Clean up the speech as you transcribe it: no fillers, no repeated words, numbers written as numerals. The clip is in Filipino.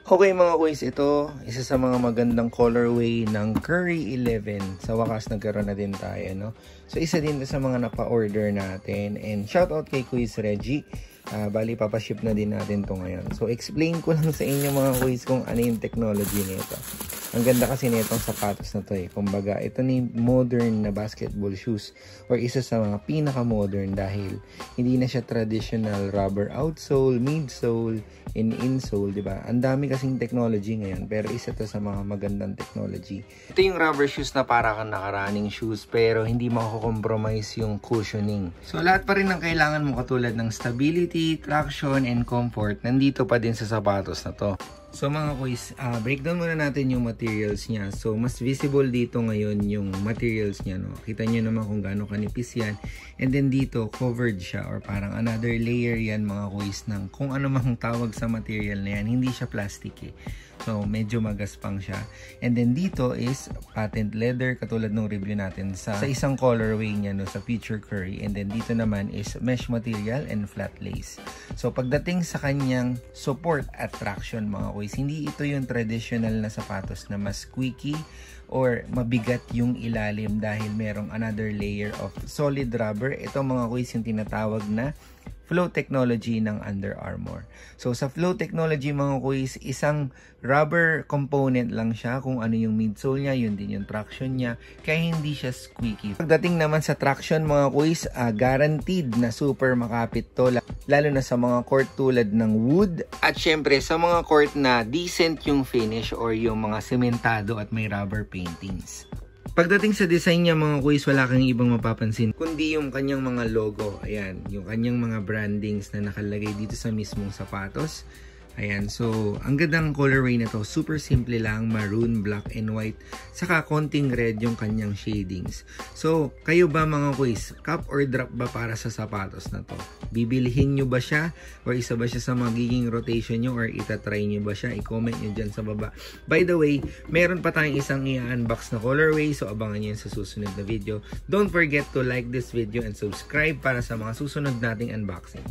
Okay mga kuys, ito isa sa mga magandang colorway ng Curry 11. Sa wakas nagkaroon na din tayo, no? So isa din sa mga napa-order natin. And shoutout kay Kuis Reggie. Bali papaship na din natin to ngayon. So explain ko lang sa inyo mga kuys kung ano yung technology nito. Ang ganda kasi nitong sapatos na to eh. Kumbaga, ito ni modern na basketball shoes or isa sa mga pinaka-modern dahil hindi na siya traditional rubber outsole, midsole, and insole, di ba? Ang dami kasing technology ngayon pero isa to sa mga magandang technology. Ito yung rubber shoes na para kang naka-running shoes pero hindi mako-compromise yung cushioning. So lahat pa rin ng kailangan mo katulad ng stability, traction, and comfort nandito pa din sa sapatos na to. So mga kuys, breakdown muna natin yung materials niya. So mas visible dito ngayon yung materials niya, no? Kita nyo naman kung gaano kanipis yan. And then dito, covered siya or parang another layer yan mga kuys ng kung ano mang tawag sa material na yan. Hindi siya plastic eh. So medyo magaspang siya. And then dito is patent leather katulad ng review natin sa isang colorway niya, no, sa Future Curry. And then dito naman is mesh material and flat lace. So pagdating sa kanyang support at traction mga kuys, hindi ito yung traditional na sapatos na mas squeaky or mabigat yung ilalim dahil merong another layer of solid rubber. Ito mga kuys yung tinatawag na flow technology ng Under Armour. So sa flow technology mga kuys, isang rubber component lang siya. Kung ano yung midsole niya, yun din yung traction niya. Kaya hindi siya squeaky. Pagdating naman sa traction mga kuys, guaranteed na super makapit to. Lalo na sa mga court tulad ng wood. At syempre sa mga court na decent yung finish or yung mga sementado at may rubber paintings. Pagdating sa design niya mga kuys, wala kang ibang mapapansin kundi yung kanyang mga logo. Ayan, yung kanyang mga brandings na nakalagay dito sa mismong sapatos. Ayan, so ang gandang colorway na to, super simple lang, maroon, black, and white. Saka konting red yung kanyang shadings. So, kayo ba mga kuys, cup or drop ba para sa sapatos na to? Bibilihin nyo ba siya? Or isa ba siya sa magiging rotation nyo? Or itatry nyo ba siya? I-comment nyo dyan sa baba. By the way, meron pa tayong isang i-unbox na colorway. So, abangan nyo yun sa susunod na video. Don't forget to like this video and subscribe para sa mga susunod nating unboxing.